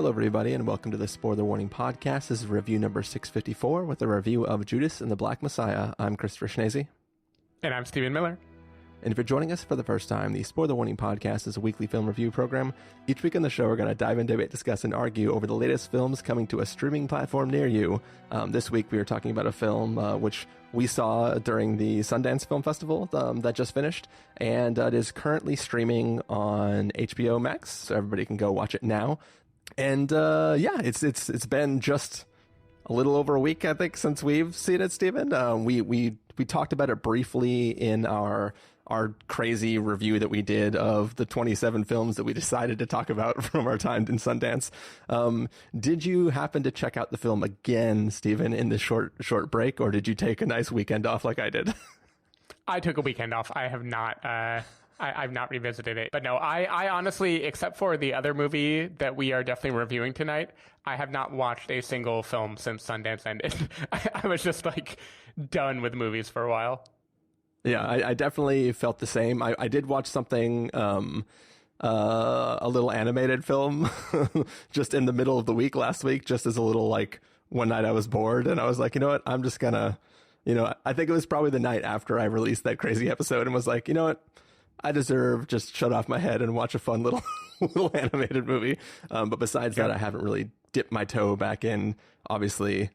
Hello, everybody, and welcome to the Spoiler Warning Podcast. This is review number 654 with a review of Judas and the Black Messiah. I'm Christopher Schnese. And I'm Stephen Miller. And if you're joining us for the first time, the Spoiler Warning Podcast is a weekly film review program. Each week on the show, we're going to dive in, debate, discuss, and argue over the latest films coming to a streaming platform near you. This week, we are talking about a film which we saw during the Sundance Film Festival that just finished, and it is currently streaming on HBO Max, so everybody can go watch it now. And it's been just a little over a week, I think, since we've seen it, Stephen. We talked about it briefly in our crazy review that we did of the 27 films that we decided to talk about from our time in Sundance. Did you happen to check out the film again, Stephen, in this short break, or did you take a nice weekend off like I did? I took a weekend off. I have not. I've not revisited it. But no, I honestly, except for the other movie that we are definitely reviewing tonight, I have not watched a single film since Sundance ended. I was just like done with movies for a while. Yeah, I definitely felt the same. I did watch something, a little animated film just in the middle of the week last week, just as a little, like, one night I was bored and I was like, you know what, I'm just gonna, I think it was probably the night after I released that crazy episode and was like, you know what, I deserve just shut off my head and watch a fun little animated movie. But besides that, I haven't really dipped my toe back in, obviously,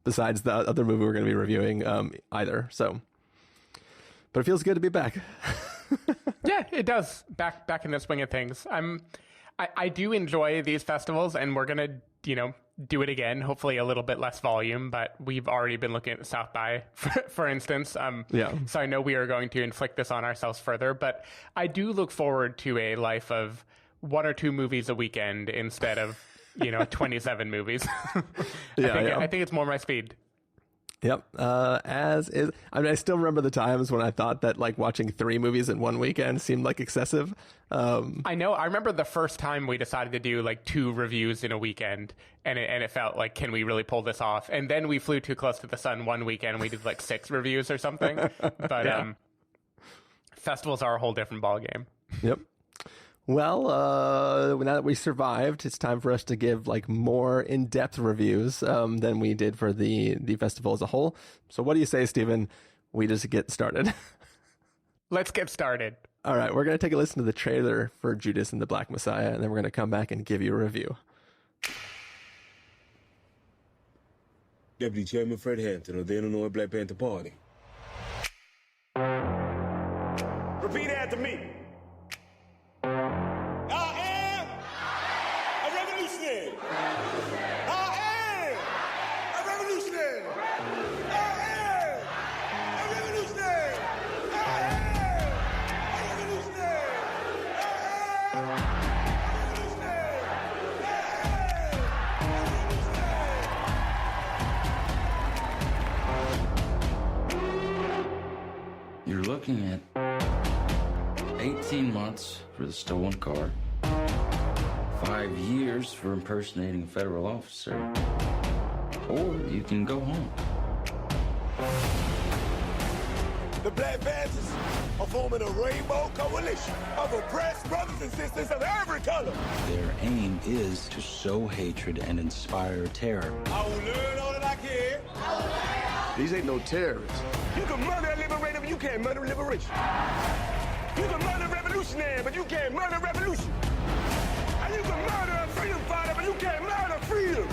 besides the other movie we're going to be reviewing either. So, but it feels good to be back. Yeah, it does. Back in the swing of things. I do enjoy these festivals, and we're going to, do it again, hopefully a little bit less volume, but we've already been looking at South by, for instance. So I know we are going to inflict this on ourselves further, but I do look forward to a life of 1 or 2 movies a weekend instead of, 27 movies. I think it's more my speed. Yep. As is. I mean, I still remember the times when I thought that like watching 3 movies in one weekend seemed like excessive. I know. I remember the first time we decided to do like 2 reviews in a weekend, and it felt like, can we really pull this off? And then we flew too close to the sun one weekend and we did like 6 reviews or something. But festivals are a whole different ballgame. Yep. Well, now that we survived, it's time for us to give like more in-depth reviews than we did for the festival as a whole. So what do you say, Stephen? We just get started. Let's get started. All right, we're going to take a listen to the trailer for Judas and the Black Messiah, and then we're going to come back and give you a review. Deputy Chairman Fred Hampton of the Illinois Black Panther Party. Repeat after me. You're looking at 18 months for the stolen car, 5 years for impersonating a federal officer, or you can go home. The Black Panthers are forming a rainbow coalition of oppressed brothers and sisters of every color. Their aim is to sow hatred and inspire terror. I will learn all that I can. These ain't no terrorists. You can murder a liberator, but you can't murder liberation. You can murder a revolutionary, but you can't murder revolution. And you can murder a freedom fighter, but you can't murder freedom.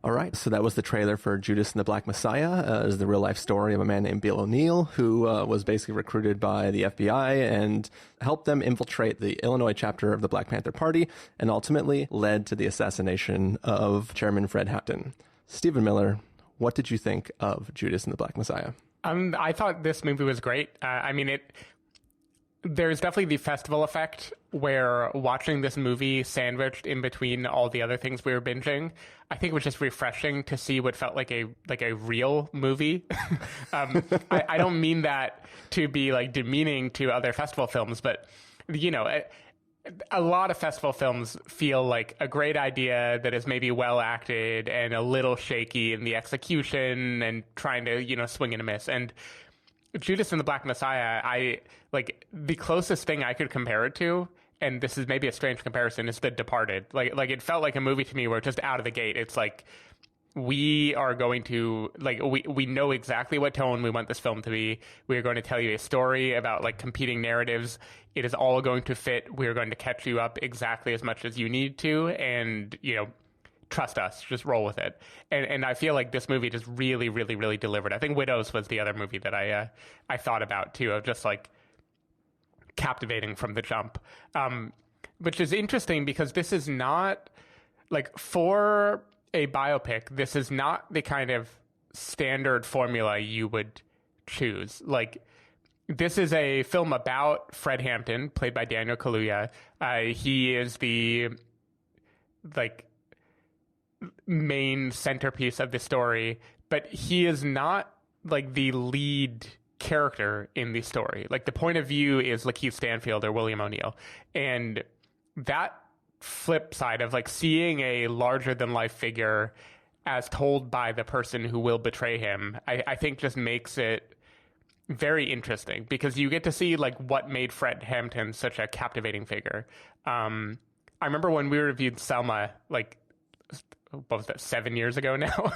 All right, so that was the trailer for Judas and the Black Messiah. It is the real-life story of a man named Bill O'Neill who was basically recruited by the FBI and helped them infiltrate the Illinois chapter of the Black Panther Party and ultimately led to the assassination of Chairman Fred Hampton. Stephen Miller, what did you think of Judas and the Black Messiah? I thought this movie was great. there's definitely the festival effect where watching this movie sandwiched in between all the other things we were binging, I think it was just refreshing to see what felt like a real movie. I don't mean that to be like demeaning to other festival films, but a lot of festival films feel like a great idea that is maybe well acted and a little shaky in the execution and trying to, swing and a miss. And Judas and the Black Messiah, the closest thing I could compare it to, and this is maybe a strange comparison, is The Departed. Like it felt like a movie to me where just out of the gate, it's like, we are going to, we know exactly what tone we want this film to be. We are going to tell you a story about competing narratives. It is all going to fit. We are going to catch you up exactly as much as you need to. And, trust us, just roll with it. And I feel like this movie just really, really, really delivered. I think Widows was the other movie that I thought about too, of just captivating from the jump. Which is interesting because this is not for a biopic, this is not the kind of standard formula you would choose. This is a film about Fred Hampton, played by Daniel Kaluuya. He is the main centerpiece of the story, but he is not the lead character in the story. The point of view is LaKeith Stanfield or William O'Neill, and that flip side of seeing a larger than life figure as told by the person who will betray him, I think just makes it very interesting because you get to see what made Fred Hampton such a captivating figure. I remember when we reviewed Selma, what was that, 7 years ago now?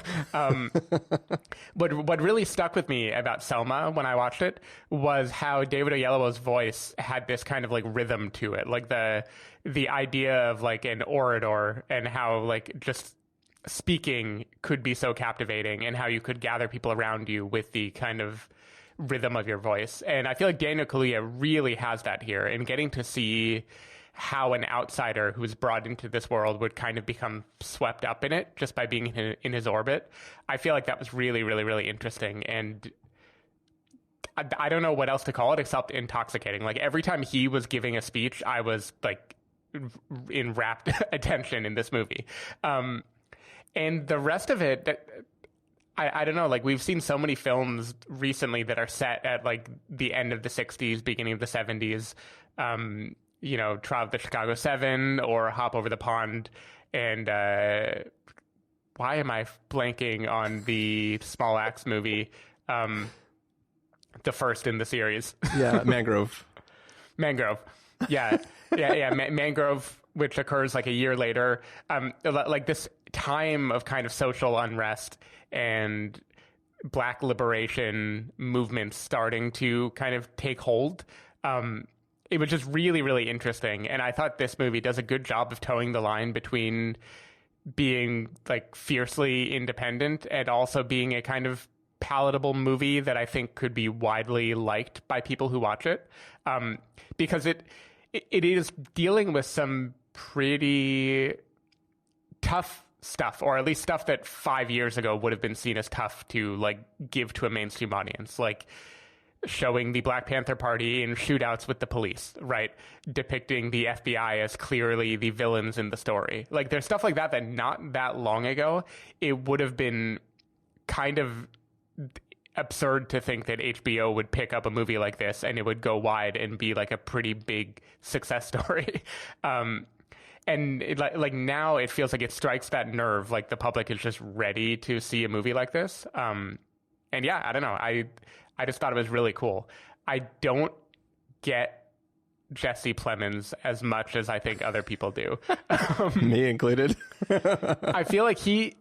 What really stuck with me about Selma when I watched it was how David Oyelowo's voice had this kind of rhythm to it, the idea of an orator and how just speaking could be so captivating and how you could gather people around you with the kind of rhythm of your voice. And I feel like Daniel Kaluuya really has that here, and getting to see how an outsider who's brought into this world would kind of become swept up in it just by being in his orbit. I feel like that was really, really, really interesting. And I don't know what else to call it except intoxicating. Every time he was giving a speech, I was in rapt attention in this movie. And the rest of it, I don't know, we've seen so many films recently that are set at the end of the 60s, beginning of the 70s. Trial of the Chicago 7 or Hop Over the Pond. And why am I blanking on the Small Axe movie? The first in the series. Yeah, Mangrove. Yeah. Mangrove, which occurs a year later. This time of kind of social unrest and Black liberation movements starting to kind of take hold. It was just really, really interesting. And I thought this movie does a good job of towing the line between being fiercely independent and also being a kind of palatable movie that I think could be widely liked by people who watch it. Because it is dealing with some pretty tough stuff, or at least stuff that 5 years ago would have been seen as tough to give to a mainstream audience. Showing the Black Panther Party in shootouts with the police, right? Depicting the FBI as clearly the villains in the story. There's stuff like that not that long ago, it would have been kind of absurd to think that HBO would pick up a movie like this and it would go wide and be a pretty big success story. And now it feels like it strikes that nerve, the public is just ready to see a movie like this. And yeah, I don't know. I just thought it was really cool. I don't get Jesse Plemons as much as I think other people do. Me included. I feel like Jesse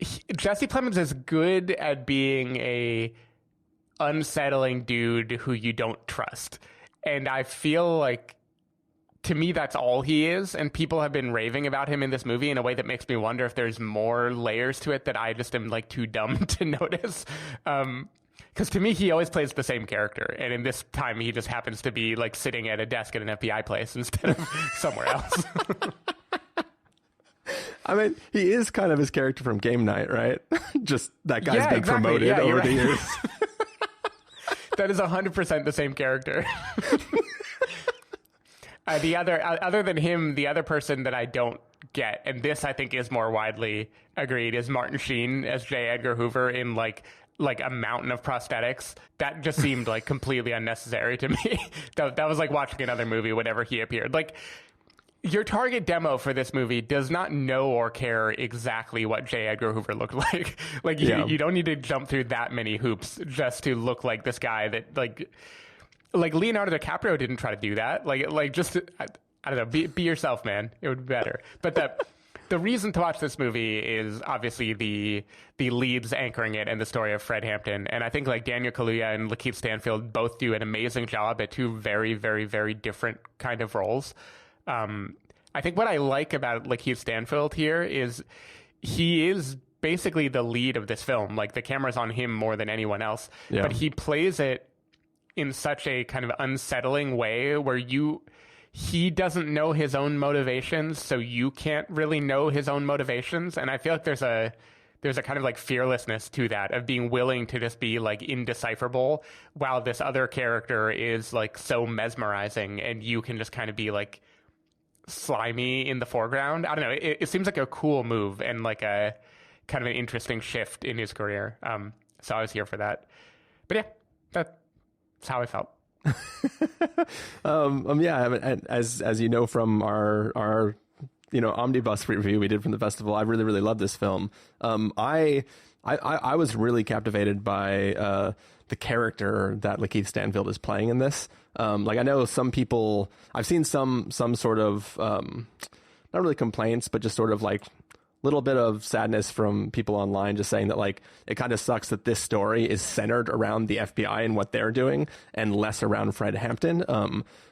Plemons is good at being a unsettling dude who you don't trust. And I feel to me, that's all he is. And people have been raving about him in this movie in a way that makes me wonder if there's more layers to it that I just am too dumb to notice. Because to me, he always plays the same character. And in this time, he just happens to be sitting at a desk at an FBI place instead of somewhere else. I mean, he is kind of his character from Game Night, right? Just that guy's been promoted over the years. That is 100% the same character. Other than him, the other person that I don't get, and this I think is more widely agreed, is Martin Sheen as J. Edgar Hoover in like a mountain of prosthetics. That just seemed like completely unnecessary to me. That was like watching another movie whenever he appeared. Like, your target demo for this movie does not know or care exactly what J. Edgar Hoover looked like. Like, you don't need to jump through that many hoops just to look like this guy that like Leonardo DiCaprio didn't try to do that. Like just, I don't know, be yourself, man. It would be better. But the reason to watch this movie is obviously the leads anchoring it and the story of Fred Hampton. And I think like Daniel Kaluuya and LaKeith Stanfield both do an amazing job at two very, very, very different kind of roles. I think what I like about LaKeith Stanfield here is he is basically the lead of this film. Like, the camera's on him more than anyone else. Yeah. But he plays it in such a kind of unsettling way where he doesn't know his own motivations, so you can't really know his own motivations. And I feel like there's a kind of like fearlessness to that, of being willing to just be like indecipherable, while this other character is like so mesmerizing and you can just kind of be like slimy in the foreground. I don't know. It seems like a cool move and like a kind of an interesting shift in his career. So I was here for that. But yeah, that's how I felt. Yeah, as you know from our omnibus review we did from the festival, I really, really love this film. I was really captivated by the character that LaKeith Stanfield is playing in this. Like, I know some people, I've seen some sort of not really complaints, but just sort of like little bit of sadness from people online, just saying that like it kind of sucks that this story is centered around the FBI and what they're doing and less around Fred Hampton.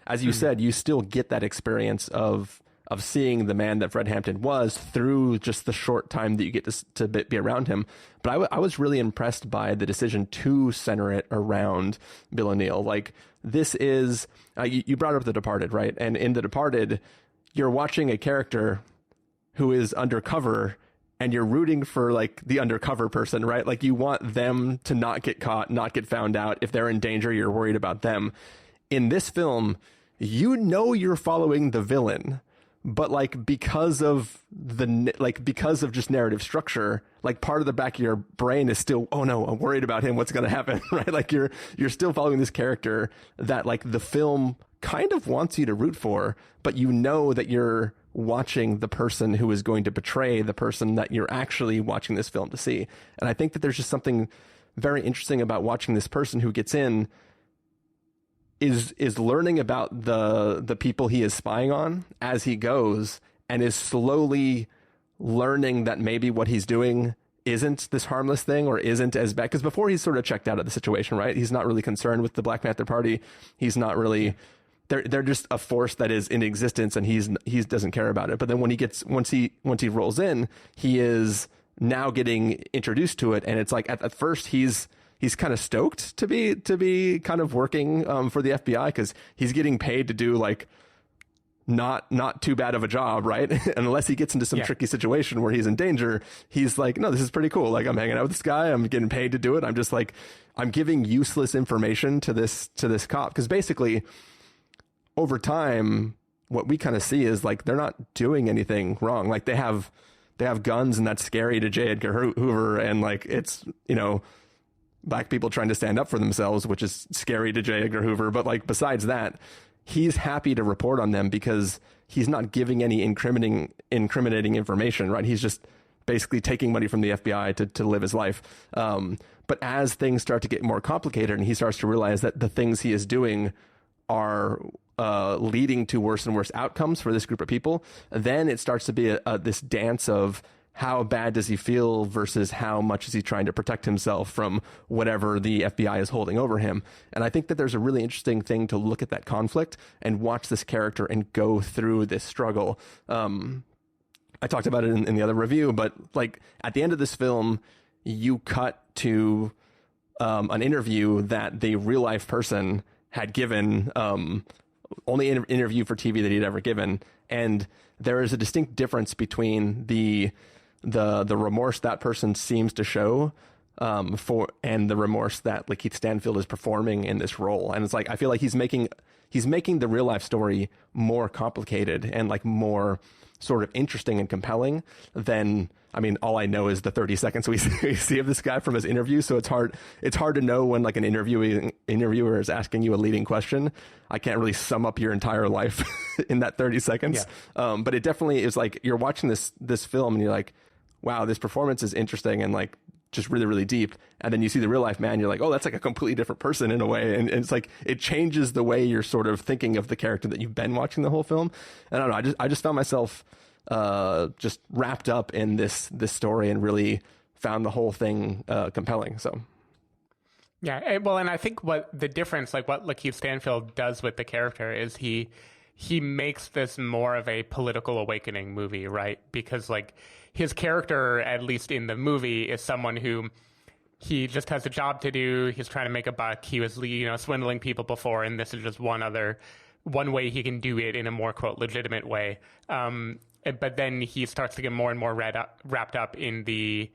As you said, you still get that experience of seeing the man that Fred Hampton was through just the short time that you get to be around him. But I was really impressed by the decision to center it around Bill O'Neill. Like, this is, you brought up The Departed, right? And in The Departed, you're watching a character who is undercover and you're rooting for like the undercover person, right? Like, you want them to not get caught, not get found out. If they're in danger, you're worried about them. In this film, you're following the villain, but like because of just narrative structure, like part of the back of your brain is still, oh no, I'm worried about him. What's going to happen? Right? Like, you're still following this character that like the film kind of wants you to root for, but you know that you're watching the person who is going to betray the person that you're actually watching this film to see. And I think that there's just something very interesting about watching this person who gets in is learning about the people he is spying on as he goes, and is slowly learning that maybe what he's doing isn't this harmless thing or isn't as bad. Because before, he's sort of checked out of the situation, right? He's not really concerned with the Black Panther Party. He's not really... They're just a force that is in existence, and he doesn't care about it. But then once he rolls in, he is now getting introduced to it, and it's like at first he's kind of stoked to be kind of working for the FBI, because he's getting paid to do like not too bad of a job, right? Unless he gets into some tricky situation where he's in danger, he's like, no, this is pretty cool. Like, I'm hanging out with this guy, I'm getting paid to do it. I'm just like, I'm giving useless information to this cop, because basically, over time, what we kind of see is like they're not doing anything wrong. Like, they have guns, and that's scary to J. Edgar Hoover, and like it's, black people trying to stand up for themselves, which is scary to J. Edgar Hoover. But like, besides that, he's happy to report on them because he's not giving any incriminating information, right? He's just basically taking money from the FBI to live his life. But as things start to get more complicated, and he starts to realize that the things he is doing are leading to worse and worse outcomes for this group of people, then it starts to be this dance of how bad does he feel versus how much is he trying to protect himself from whatever the FBI is holding over him. And I think that there's a really interesting thing to look at that conflict and watch this character and go through this struggle. I talked about it in the other review, but like at the end of this film, you cut to an interview that the real life person had given, only interview for TV that he'd ever given. And there is a distinct difference between the remorse that person seems to show for and the remorse that LaKeith Stanfield is performing in this role. And it's like, I feel like he's making he's making the real life story more complicated and like more sort of interesting and compelling than, I mean, all I know is the 30 seconds we see of this guy from his interview. So it's hard to know when like an interviewer is asking you a leading question. I can't really sum up your entire life in that 30 seconds. Yeah. But it definitely is like, you're watching this film and you're like, wow, this performance is interesting and like just really, really deep. And then you see the real life man, you're like, oh, that's like a completely different person in a way. And it's like, it changes the way you're sort of thinking of the character that you've been watching the whole film. And I don't know, I just found myself just wrapped up in this story and really found the whole thing compelling. So. Yeah. Well, and I think what the difference, like what LaKeith Stanfield does with the character is he makes this more of a political awakening movie, right? Because like his character, at least in the movie, is someone who he just has a job to do. He's trying to make a buck. He was, swindling people before, and this is just one way he can do it in a more, quote, legitimate way. But then he starts to get more and more wrapped up in the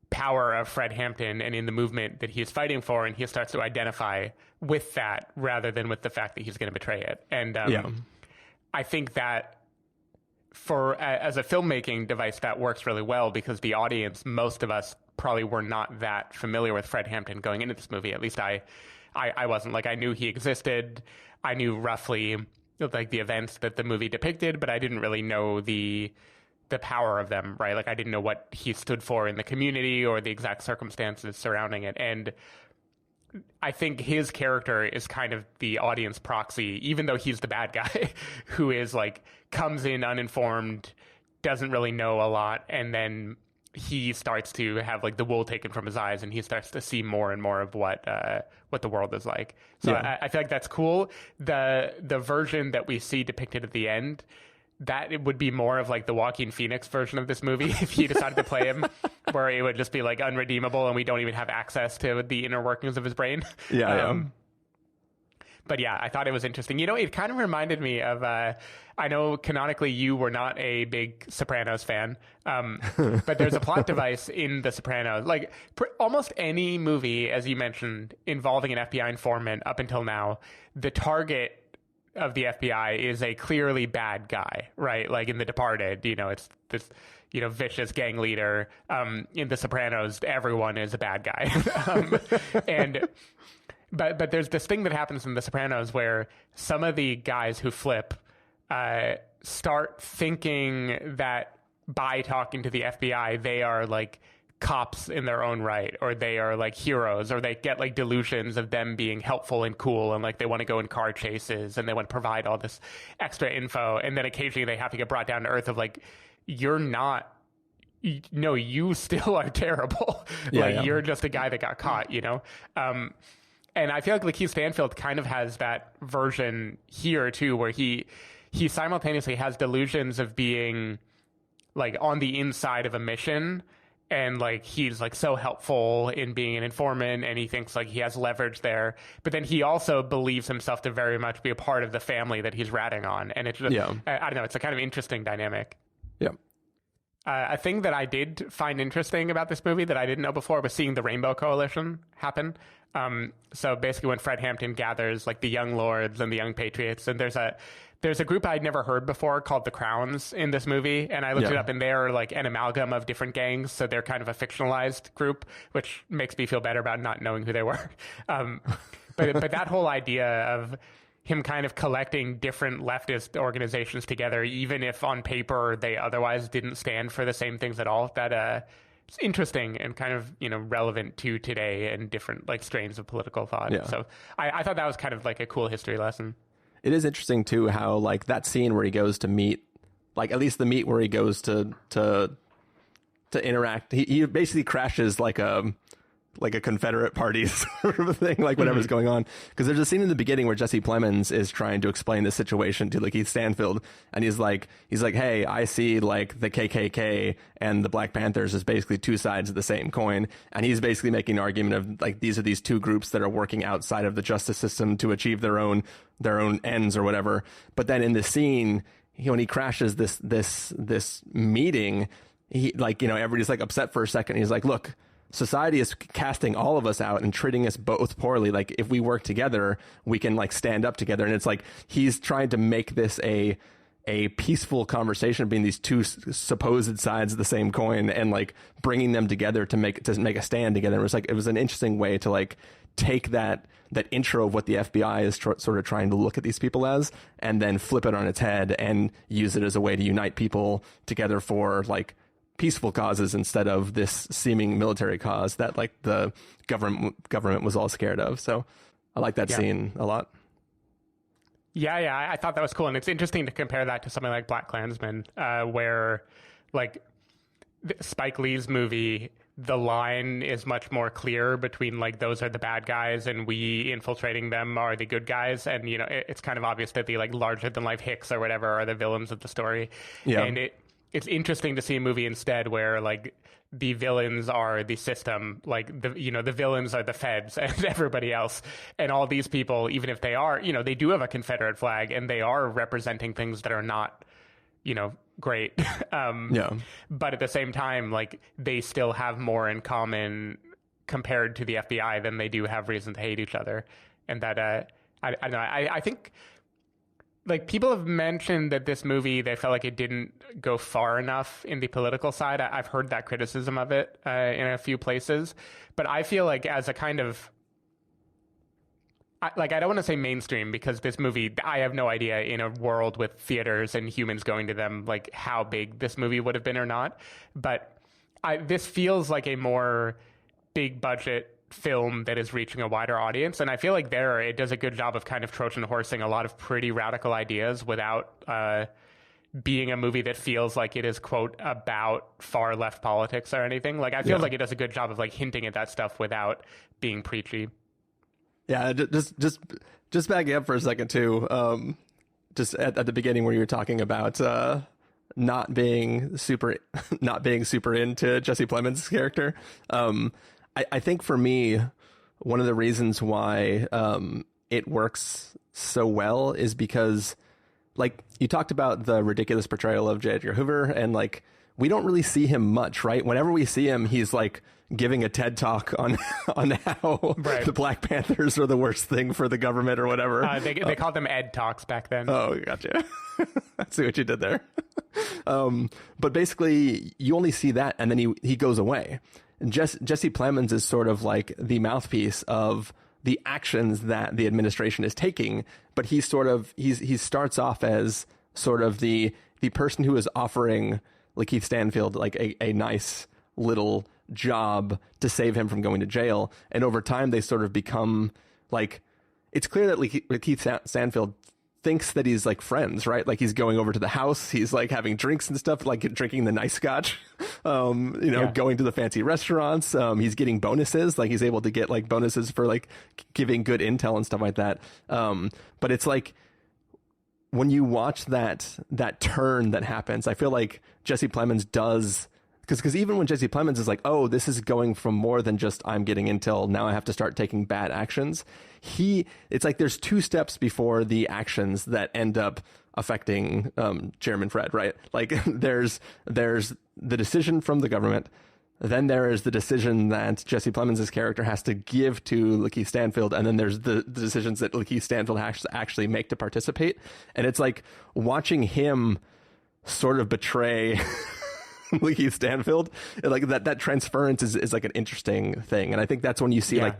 power of Fred Hampton and in the movement that he's fighting for, and he starts to identify with that rather than with the fact that he's going to betray it. And I think that as a filmmaking device, that works really well because the audience, most of us probably were not that familiar with Fred Hampton going into this movie. At least I wasn't. Like, I knew he existed. I knew roughly like the events that the movie depicted, but I didn't really know the power of them, right? Like, I didn't know what he stood for in the community or the exact circumstances surrounding it. And I think his character is kind of the audience proxy, even though he's the bad guy who is like comes in uninformed, doesn't really know a lot, and then he starts to have like the wool taken from his eyes, and he starts to see more and more of what the world is like. So yeah. I feel like that's cool. The version that we see depicted at the end, that it would be more of like the Joaquin Phoenix version of this movie if he decided to play him, where it would just be like unredeemable and we don't even have access to the inner workings of his brain. Yeah. But yeah, I thought it was interesting. It kind of reminded me of, I know canonically you were not a big Sopranos fan, but there's a plot device in The Sopranos. Like almost any movie, as you mentioned, involving an FBI informant up until now, the target of the FBI is a clearly bad guy, right? Like in The Departed, it's this, vicious gang leader. In The Sopranos, everyone is a bad guy. But there's this thing that happens in The Sopranos where some of the guys who flip start thinking that by talking to the FBI, they are like cops in their own right, or they are like heroes, or they get like delusions of them being helpful and cool, and like they want to go in car chases and they want to provide all this extra info, and then occasionally they have to get brought down to earth of like, you're not, no, you still are terrible. You're just a guy that got caught, and I feel like LaKeith Stanfield kind of has that version here too, where he simultaneously has delusions of being like on the inside of a mission, and like he's like so helpful in being an informant, and he thinks like he has leverage there, but then he also believes himself to very much be a part of the family that he's ratting on, and it's just, I don't know, it's a kind of interesting dynamic. Yeah. A thing that I did find interesting about this movie that I didn't know before was seeing the Rainbow Coalition happen. So basically when Fred Hampton gathers like the Young Lords and the Young Patriots, and there's a group I'd never heard before called the Crowns in this movie, and I looked it up, and they're like an amalgam of different gangs, so they're kind of a fictionalized group, which makes me feel better about not knowing who they were. But that whole idea of him kind of collecting different leftist organizations together, even if on paper they otherwise didn't stand for the same things at all, that it's interesting and kind of, relevant to today and different like strains of political thought. Yeah. So I thought that was kind of like a cool history lesson. It is interesting too how like that scene where he goes to meet, like at least the meet where he goes to interact, he basically crashes like a Confederate party sort of thing, like whatever's going on. Because there's a scene in the beginning where Jesse Plemons is trying to explain the situation to LaKeith Stanfield, and he's like, hey, I see like the KKK and the Black Panthers as basically two sides of the same coin, and he's basically making an argument of like these are these two groups that are working outside of the justice system to achieve their own ends or whatever. But then in the scene, when he crashes this meeting, he like everybody's like upset for a second. He's like, look, society is casting all of us out and treating us both poorly. Like, if we work together, we can like stand up together. And it's like he's trying to make this a peaceful conversation between these two supposed sides of the same coin, and like bringing them together to make a stand together. It was an interesting way to like take that intro of what the FBI is sort of trying to look at these people as, and then flip it on its head and use it as a way to unite people together for like peaceful causes instead of this seeming military cause that like the government was all scared of. So I like that scene a lot. Yeah, I thought that was cool. And it's interesting to compare that to something like BlacKkKlansman, where like Spike Lee's movie, the line is much more clear between like those are the bad guys and we infiltrating them are the good guys. And, you know, it's kind of obvious that the like larger than life Hicks or whatever are the villains of the story. Yeah. And it's interesting to see a movie instead where like the villains are the system, like the villains are the feds and everybody else. And all these people, even if they are, you know, they do have a Confederate flag and they are representing things that are not, you know, great. But at the same time, like they still have more in common compared to the FBI than they do have reason to hate each other. And that, I don't know, I think like people have mentioned that this movie, they felt like it didn't go far enough in the political side. I've heard that criticism of it in a few places, but I feel like as a kind of, I don't want to say mainstream, because this movie, I have no idea in a world with theaters and humans going to them, like how big this movie would have been or not. But this feels like a more big budget film that is reaching a wider audience. And I feel like it does a good job of kind of Trojan horsing a lot of pretty radical ideas without being a movie that feels like it is, quote, about far left politics or anything. Like I feel like it does a good job of like hinting at that stuff without being preachy. Yeah, just backing up for a second too. Just at the beginning where you were talking about not being super into Jesse Plemons' character. I think for me, one of the reasons why it works so well is because, like, you talked about the ridiculous portrayal of J. Edgar Hoover, and like we don't really see him much, right? Whenever we see him, he's like giving a TED talk on how the Black Panthers are the worst thing for the government or whatever. They called them Ed Talks back then. Oh, gotcha. I see what you did there. But basically, you only see that, and then he goes away. And Jesse Plemons is sort of like the mouthpiece of the actions that the administration is taking, but he starts off as sort of the person who is offering LaKeith Stanfield like a nice little job to save him from going to jail. And over time, they sort of become like, it's clear that LaKeith Stanfield thinks that he's like friends, right? Like he's going over to the house, he's like having drinks and stuff, like drinking the nice scotch, going to the fancy restaurants. He's getting bonuses, like he's able to get like bonuses for like giving good intel and stuff like that. But it's like when you watch that turn that happens, I feel like Jesse Plemons does, because even when Jesse Plemons is like, oh, this is going from more than just I'm getting intel, now I have to start taking bad actions. It's like there's two steps before the actions that end up affecting Chairman Fred, right? Like there's the decision from the government, then there is the decision that Jesse Plemons' character has to give to LaKeith Stanfield, and then there's the decisions that LaKeith Stanfield has to actually make to participate. And it's like watching him sort of betray LaKeith Stanfield, like that transference is like an interesting thing. And I think that's when you see like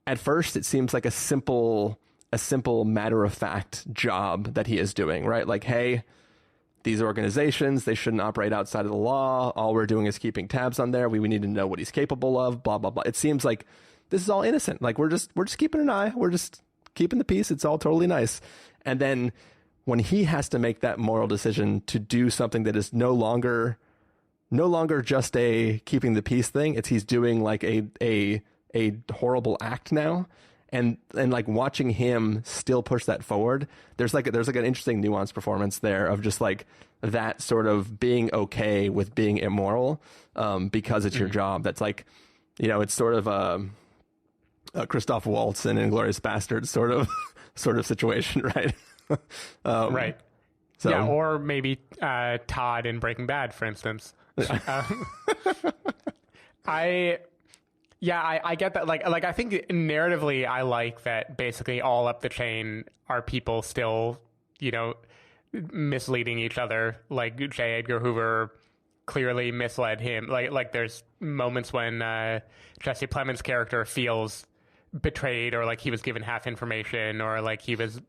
at first it seems like a simple matter of fact job that he is doing, right? Like, hey, these organizations, they shouldn't operate outside of the law. All we're doing is keeping tabs on there. We need to know what he's capable of, blah, blah, blah. It seems like this is all innocent. Like we're just keeping an eye. We're just keeping the peace. It's all totally nice. And then when he has to make that moral decision to do something that is no longer just a keeping the peace thing, he's doing like a horrible act now, and like watching him still push that forward, there's like an interesting nuanced performance there of just like that sort of being okay with being immoral because it's your job. That's like, you know, it's sort of a Christoph Waltz in Inglourious Basterds sort of situation, right? Right. So, yeah, or maybe Todd in Breaking Bad, for instance. I get that. Like I think narratively, I like that basically all up the chain are people still, misleading each other. Like J. Edgar Hoover clearly misled him. Like there's moments when Jesse Plemons' character feels betrayed, or like he was given half information, or like he was,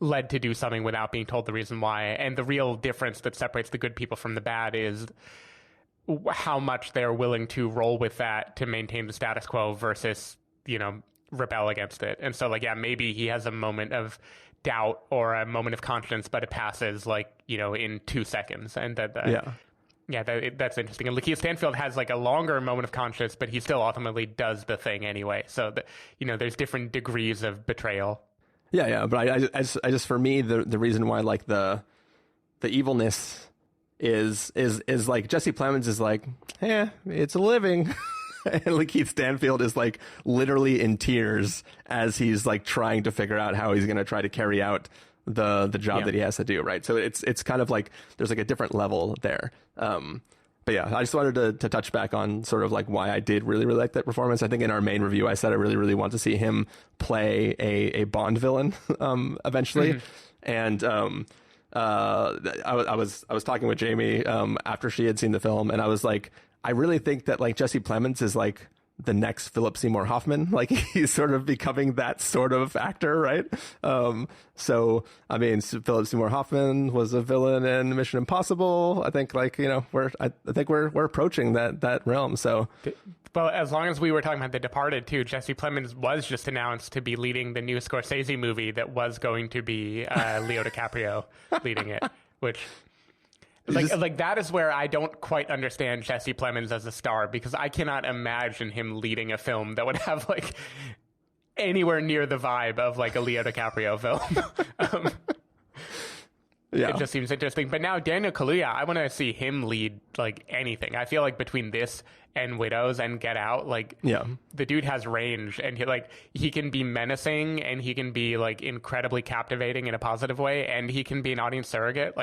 led to do something without being told the reason why. And the real difference that separates the good people from the bad is how much they're willing to roll with that to maintain the status quo versus, rebel against it. And so maybe he has a moment of doubt or a moment of conscience, but it passes in 2 seconds. And that's interesting. And LaKeith Stanfield has a longer moment of conscience, but he still ultimately does the thing anyway. So there's different degrees of betrayal. Yeah. But I just for me, the reason why the evilness is like Jesse Plemons is like, it's a living. And LaKeith Stanfield is literally in tears as he's trying to figure out how he's going to try to carry out the job that he has to do. Right. So it's kind of there's a different level there. But yeah, I just wanted to touch back on sort of why I did really, really like that performance. I think in our main review, I said I really, really want to see him play a Bond villain eventually. Mm-hmm. And I was talking with Jamie after she had seen the film, and I was like, I really think that Jesse Plemons is the next Philip Seymour Hoffman. He's sort of becoming that sort of actor, right? So I mean, Philip Seymour Hoffman was a villain in Mission Impossible. I think I think we're approaching that realm. So. Well, as long as we were talking about The Departed too, Jesse Plemons was just announced to be leading the new Scorsese movie that was going to be Leo DiCaprio leading it, which that is where I don't quite understand Jesse Plemons as a star, because I cannot imagine him leading a film that would have anywhere near the vibe of a Leo DiCaprio film. Yeah. It just seems interesting. But now Daniel Kaluuya, I want to see him lead anything. I feel between this and Widows and Get Out, the dude has range, and he can be menacing, and he can be incredibly captivating in a positive way, and he can be an audience surrogate.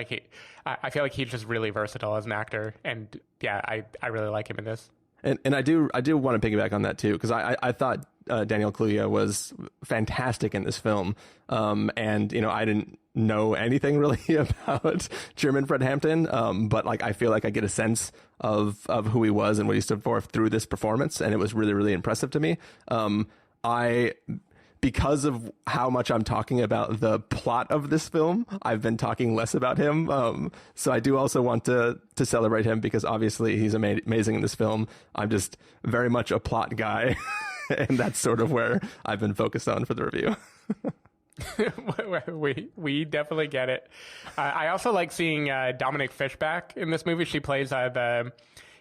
I feel he's just really versatile as an actor, and yeah, I really like him in this. And I do want to piggyback on that too, because I thought Daniel Kaluuya was fantastic in this film, and I didn't know anything really about Chairman Fred Hampton, but I feel I get a sense of who he was and what he stood for through this performance, and it was really, really impressive to me. Because of how much I'm talking about the plot of this film, I've been talking less about him. So I do also want to celebrate him, because obviously he's amazing in this film. I'm just very much a plot guy, and that's sort of where I've been focused on for the review. We definitely get it. I also like seeing Dominic Fishback in this movie. She plays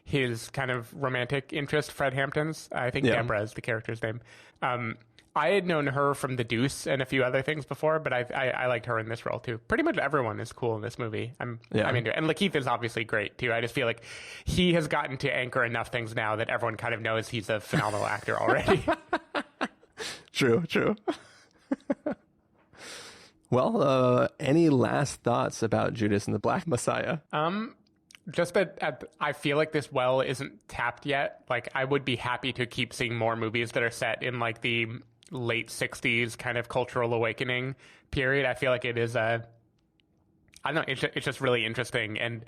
his kind of romantic interest, Fred Hampton's. I think Deborah is the character's name. I had known her from The Deuce and a few other things before, but I liked her in this role too. Pretty much everyone is cool in this movie. I'm into it. And LaKeith is obviously great too. I just feel he has gotten to anchor enough things now that everyone kind of knows he's a phenomenal actor already. True. Well, any last thoughts about Judas and the Black Messiah? Just that I feel this well isn't tapped yet. I would be happy to keep seeing more movies that are set in the late 60s kind of cultural awakening period. I feel it is I don't know, it's just really interesting, and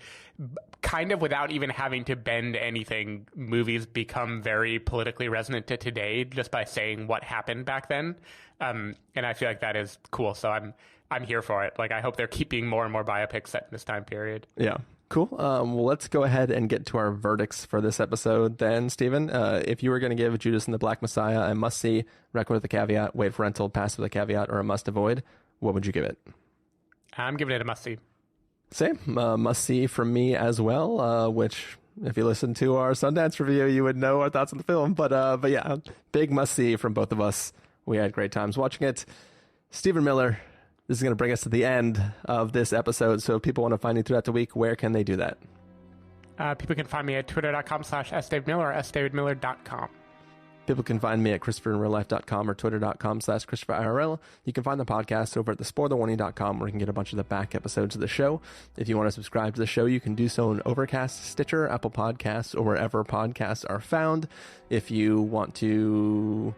kind of without even having to bend anything, movies become very politically resonant to today just by saying what happened back then. And I feel that is cool. So I'm here for it. I hope they're keeping more and more biopics set in this time period. Yeah. Cool. Well, let's go ahead and get to our verdicts for this episode then, Stephen. If you were going to give Judas and the Black Messiah a must-see, recommend with a caveat, wait for rental, pass with a caveat, or a must-avoid, what would you give it? I'm giving it a must-see. Same. Must-see from me as well, which, if you listen to our Sundance review, you would know our thoughts on the film. But yeah, big must-see from both of us. We had great times watching it. Stephen Miller, this is going to bring us to the end of this episode. So if people want to find you throughout the week, where can they do that? People can find me at twitter.com/sdavidmiller or sdavidmiller.com. People can find me at ChristopherInRealLife.com or Twitter.com/ChristopherIRL. You can find the podcast over at thespoilerwarning.com, where you can get a bunch of the back episodes of the show. If you want to subscribe to the show, you can do so in Overcast, Stitcher, Apple Podcasts, or wherever podcasts are found. If you want to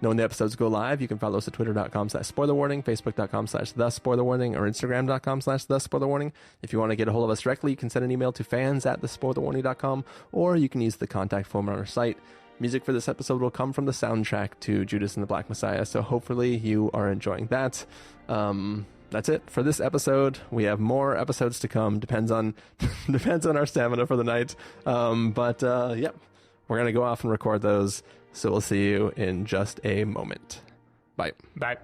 know when the episodes go live, you can follow us at Twitter.com/SpoilerWarning, Facebook.com/TheSpoilerWarning, or Instagram.com/TheSpoilerWarning. If you want to get a hold of us directly, you can send an email to fans@thespoilerwarning.com, or you can use the contact form on our site. Music for this episode will come from the soundtrack to Judas and the Black Messiah, so hopefully you are enjoying that. That's it for this episode. We have more episodes to come. Depends on our stamina for the night. Yep, we're going to go off and record those, so we'll see you in just a moment. Bye. Bye.